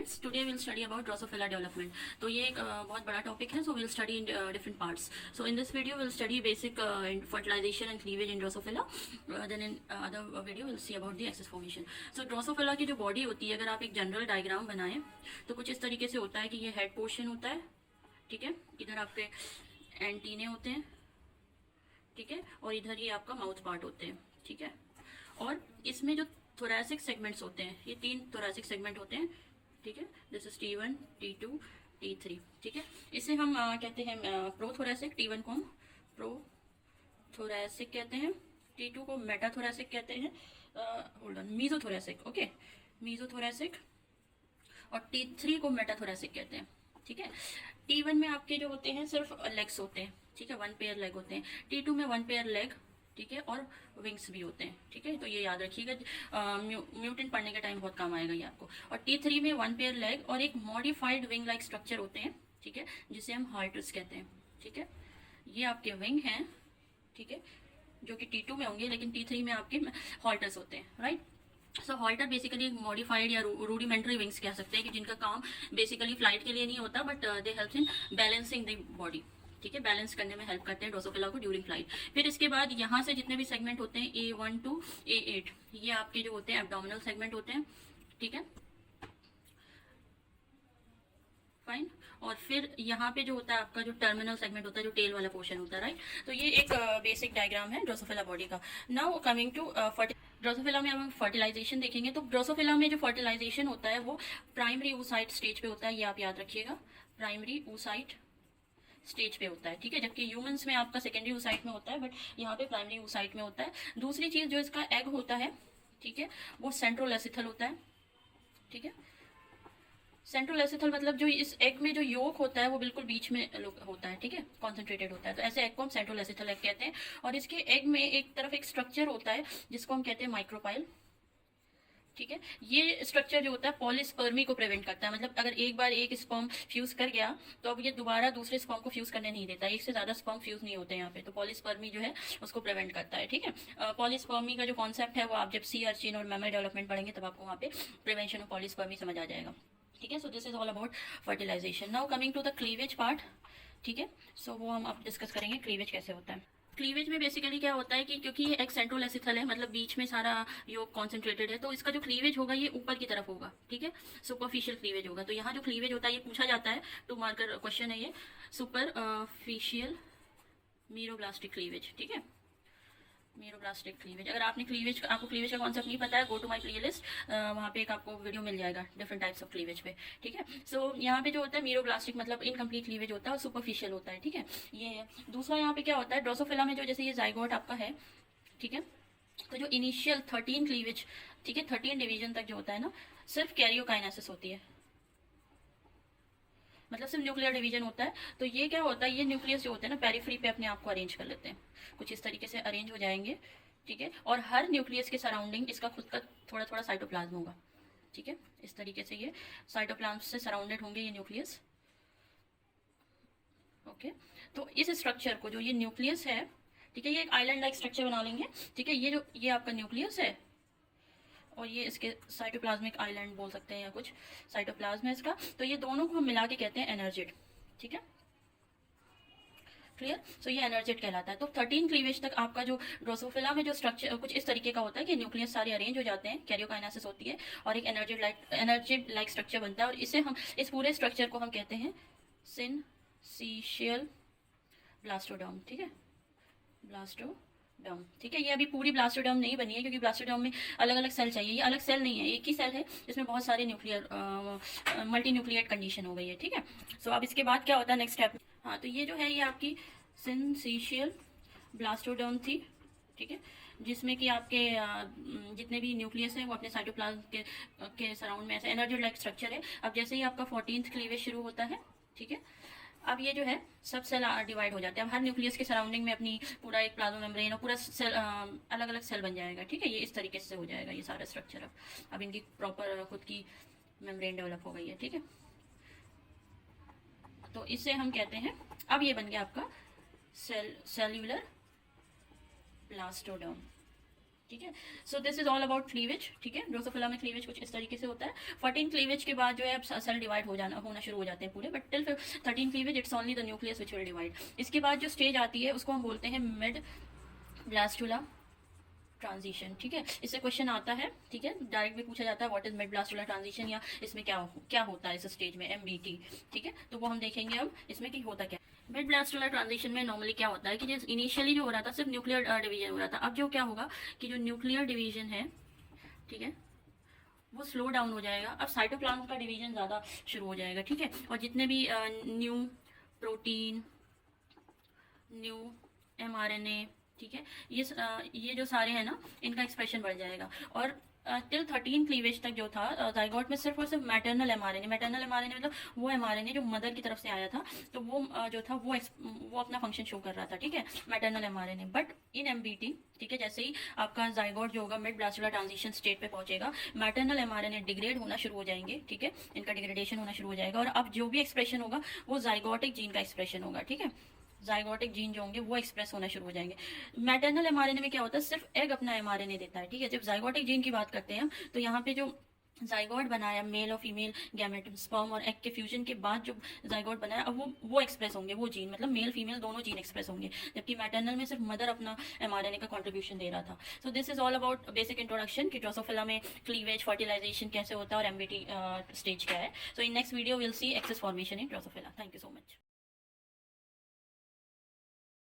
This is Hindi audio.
Friends, today will study about drosophila development. तो ये एक बहुत बड़ा टॉपिक है, so will study in different parts. So in this video will study basic fertilisation and cleavage in drosophila, then in other video will see about the axis formation. So drosophila की जो बॉडी होती है, अगर आप एक जनरल डायग्राम बनाएं तो कुछ इस तरीके से होता है कि ये हेड पोर्शन होता है, ठीक है, इधर आपके एंटीने होते हैं, ठीक है, और इधर ये आपका माउथ पार्ट होते हैं, ठीक है। और इसमें जो थोरैसिक सेगमेंट्स होते हैं, ये 3 थोरैसिक सेगमेंट होते हैं, ठीक है। This is T1, T2, T3, ठीक है। इसे हम कहते हैं प्रोथोरैसिक। T1 को हम प्रोथोरैसिक कहते हैं, T2 को मेटाथोरैसिक कहते हैं, होल्ड ऑन, मीजोथोरैसिक, ओके, मीजोथोरैसिक, और T3 को मेटाथोरैसिक कहते हैं, ठीक है। T1 में आपके जो होते हैं सिर्फ लेग्स होते हैं, ठीक है, 1 पेयर लेग होते हैं। T2 में 1 पेयर लेग, ठीक है, और विंग्स भी होते हैं, ठीक है। तो ये याद रखिएगा, म्यूटेंट पढ़ने के टाइम बहुत काम आएगा ये आपको। और T3 में 1 पेयर लेग और एक मॉडिफाइड विंग लाइक स्ट्रक्चर होते हैं, ठीक है, जिसे हम हार्टर्स कहते हैं, ठीक है। ये आपके विंग हैं, ठीक है, जो कि T2 में होंगे, लेकिन T3 में आपके हॉल्टर्स होते हैं, राइट। सो हॉल्टर बेसिकली एक मॉडिफाइड या रूडिमेंट्री विंग्स कह सकते हैं, कि जिनका काम बेसिकली फ्लाइट के लिए नहीं होता, but they help in balancing the body, ठीक है, बैलेंस करने में हेल्प करते हैं ड्रोसोफिला को ड्यूरिंग फ्लाइट। फिर इसके बाद यहाँ से जितने भी सेगमेंट होते हैं A1 to A8, ये आपके जो होते हैं एब्डोमिनल सेगमेंट होते हैं, ठीक है, फाइन। और फिर यहाँ पे जो होता है आपका जो टर्मिनल सेगमेंट होता है, जो टेल वाला पोर्शन होता है, राइट। तो ये एक बेसिक डायग्राम है ड्रोसोफिला बॉडी का। नाउ कमिंग टू ड्रोसोफिला में अब हम फर्टिलाइजेशन देखेंगे। तो ड्रोसोफिला में जो फर्टिलाइजेशन होता है वो प्राइमरी oocyte स्टेज पे होता है, ये आप याद रखिएगा, प्राइमरी oocyte स्टेज पे होता है, ठीक है। जबकि ह्यूमंस में आपका सेकेंडरी oocyte में होता है, बट यहाँ पे प्राइमरी oocyte में होता है। दूसरी चीज जो इसका एग होता है, ठीक है, वो सेंट्रोलेसिथल होता है, ठीक है। सेंट्रोलेसिथल मतलब जो इस एग में जो योक होता है वो बिल्कुल बीच में होता है, ठीक है, कॉन्सेंट्रेटेड होता है। तो ऐसे एग को हम सेंट्रोलेसिथल एग कहते हैं। और इसके एग में एक तरफ एक स्ट्रक्चर होता है जिसको हम कहते हैं माइक्रोपाइल, ठीक है। ये स्ट्रक्चर जो होता है पॉलीस्पर्मी को प्रिवेंट करता है, मतलब अगर एक बार एक स्पर्म फ्यूज कर गया तो अब ये दोबारा दूसरे स्पर्म को फ्यूज करने नहीं देता, एक से ज्यादा स्पर्म फ्यूज नहीं होते यहाँ पे। तो पॉलीस्पर्मी जो है उसको प्रिवेंट करता है, ठीक है। पॉलीस्पर्मी का जो कॉन्सेप्ट है वो आप जब सी अर्चिन और मैमल डेवलपमेंट पढ़ेंगे तब आपको वहाँ पे प्रिवेंशन ऑफ पॉलीस्पर्मी समझ आ जाएगा, ठीक है। So this is all about fertilisation. Now coming to the cleavage part, ठीक है। सो वो हम अब डिस्कस करेंगे क्लीवेज कैसे होता है। क्लीवेज में बेसिकली क्या होता है कि क्योंकि ये एक सेंट्रोलेसिथल है, मतलब बीच में सारा योग कॉन्सेंट्रेटेड है, तो इसका जो क्लीवेज होगा ये ऊपर की तरफ होगा, ठीक है, सुपरफिशियल क्लीवेज होगा। तो यहाँ जो क्लीवेज होता है ये पूछा जाता है, 2 मार्कर क्वेश्चन है ये, सुपरफिशियल मीरोब्लास्टिक क्लीवेज, ठीक है, मीरोब्लास्टिक क्लीवेज। अगर आपको क्लीवेज का कॉन्सेप्ट नहीं पता है, गो टू माय प्लेलिस्ट, वहाँ पे एक आपको वीडियो मिल जाएगा डिफरेंट टाइप्स ऑफ क्लीवेज पे, ठीक है। सो यहाँ पे जो होता है मीरोब्लास्टिक मतलब इनकम्प्लीट क्लीवेज होता है और सुपरफिशियल होता है, ठीक है, ये है। दूसरा यहाँ पे क्या होता है ड्रोसोफिला में, जो जैसे ये जाइगोट आपका है, ठीक है, तो जो इनिशियल 13 क्लीवेज, ठीक है, 13 डिवीजन तक जो होता है ना, सिर्फ कैरियोकाइनेसिस होती है, मतलब सिर्फ न्यूक्लियर डिवीजन होता है। तो ये क्या होता है, ये न्यूक्लियस जो होते हैं ना पेरिफेरी पे अपने आप को अरेंज कर लेते हैं, कुछ इस तरीके से अरेंज हो जाएंगे, ठीक है। और हर न्यूक्लियस के सराउंडिंग इसका खुद का थोड़ा थोड़ा साइटोप्लाज्म होगा, ठीक है, इस तरीके से ये साइटोप्लाज्म से सराउंडेड होंगे ये न्यूक्लियस, ओके। तो इस स्ट्रक्चर को, जो ये न्यूक्लियस है, ठीक है, ये एक आइलैंड लाइक स्ट्रक्चर बना लेंगे, ठीक है। ये आपका न्यूक्लियस है और ये इसके साइटोप्लाज्मिक आइलैंड बोल सकते हैं या कुछ साइटोप्लाज्म है इसका। तो ये दोनों को हम मिला के कहते हैं एनर्जिड, ठीक है, क्लियर। सो ये एनर्जिड कहलाता है। तो 13 क्लीवेज तक आपका जो ड्रोसोफिला में जो स्ट्रक्चर कुछ इस तरीके का होता है कि न्यूक्लियस सारे अरेंज हो जाते हैं, कैरियोकाइनेसिस होती है और एक एनर्जिड लाइक स्ट्रक्चर बनता है। और इसे हम, इस पूरे स्ट्रक्चर को हम कहते हैं सिनसीशियल ब्लास्टोडर्म, ठीक है, ब्लास्टोडर्म, ठीक है। ये अभी पूरी ब्लास्टोडर्म नहीं बनी है क्योंकि ब्लास्टोडर्म में अलग अलग सेल चाहिए, ये अलग सेल नहीं है, एक ही सेल है जिसमें बहुत सारे न्यूक्लियर मल्टी न्यूक्लिएट कंडीशन हो गई है, ठीक है। सो अब इसके बाद क्या होता है नेक्स्ट स्टेप। हाँ, तो ये जो है ये आपकी सिनसीशियल ब्लास्टोडर्म थी, ठीक है, जिसमें कि आपके जितने भी न्यूक्लियस हैं वो अपने साइटोप्लाज्म के सराउंड में ऐसे एनर्जी लाइक स्ट्रक्चर है। अब जैसे ही आपका 14th क्लीवेज शुरू होता है, ठीक है, अब ये जो है सब सेल डिवाइड हो जाते हैं। अब हर न्यूक्लियस के सराउंडिंग में अपनी पूरा एक प्लाज्मा मेम्ब्रेन और पूरा सेल अलग अलग सेल बन जाएगा, ठीक है। ये इस तरीके से हो जाएगा ये सारा स्ट्रक्चर। अब इनकी प्रॉपर खुद की मेम्ब्रेन डेवलप हो गई है, ठीक है। तो इसे हम कहते हैं, अब ये बन गया आपका सेल्यूलर ब्लास्टोडर्म, ठीक है। So this is all about cleavage. ठीक है, ड्रोसोफिला में क्लीवेज कुछ इस तरीके से होता है। 14 क्लीवेज के बाद जो है अब सेल डिवाइड होना शुरू हो जाते हैं पूरे, but till 13 cleavage it's only the nucleus which will divide. इसके बाद जो स्टेज आती है उसको हम बोलते हैं मिड ब्लास्टुला ट्रांजिशन। ठीक है, इससे क्वेश्चन आता है। ठीक है, डायरेक्ट भी पूछा जाता है what is mid blastula transition, या इसमें क्या होता है इस स्टेज में, MBT। ठीक है, तो वो हम देखेंगे अब इसमें कि होता क्या। मिड ब्लास्टुला ट्रांजिशन में नॉर्मली क्या होता है कि जैसे इनिशियली जो हो रहा था सिर्फ न्यूक्लियर डिवीजन हो रहा था, अब जो क्या होगा कि जो न्यूक्लियर डिवीजन है, ठीक है, वो स्लो डाउन हो जाएगा। अब साइटोप्लाज्म का डिवीजन ज़्यादा शुरू हो जाएगा। ठीक है, और जितने भी न्यू प्रोटीन, न्यू mRNA, ठीक है, ये जो सारे हैं ना, इनका एक्सप्रेशन बढ़ जाएगा। और टिल 13 क्लीवेज तक जो था जाइगोट में सिर्फ और सिर्फ मैटरनल mRNA मतलब वो mRNA जो मदर की तरफ से आया था, तो वो जो था वो अपना फंक्शन शो कर रहा था। ठीक है, maternal mRNA। But in MBT, ठीक है, जैसे ही आपका जाइगोट जो होगा मिड ब्लास्टुला ट्रांजिशन स्टेट पे पहुंचेगा, मैटरनल mRNA डिग्रेड होना शुरू हो जाएंगे। ठीक है, इनका डिग्रेडेशन होना शुरू हो जाएगा, और अब जो भी एक्सप्रेशन होगा वो जाइगोटिक जीन का एक्सप्रेशन होगा। ठीक है, जाइगोटिक जीन जो होंगे वो एक्सप्रेस होना शुरू हो जाएंगे। मैटरनल mRNA में क्या होता है, सिर्फ एग अपना mRNA देता है। ठीक है, जब जाइगोटिक जीन की बात करते हैं हम, तो यहाँ पे जो जाइगोट बनाया मेल और फीमेल गैमेट, स्पर्म और एग के फ्यूजन के बाद जो जाइगोट बनाया, अब वो एक्सप्रेस होंगे, वो जीन मतलब मेल फीमेल दोनों जीन एक्सप्रेस होंगे, जबकि मैटरनल में सिर्फ मदर अपना mRNA का कंट्रीब्यूशन दे रहा था। So this is all about basic introduction कि ड्रोसोफिला में क्लीवेज, फर्टिलाइजेशन कैसे होता है और MBT स्टेज क्या है। So in next video will see axis formation in Drosophila. Thank you so much.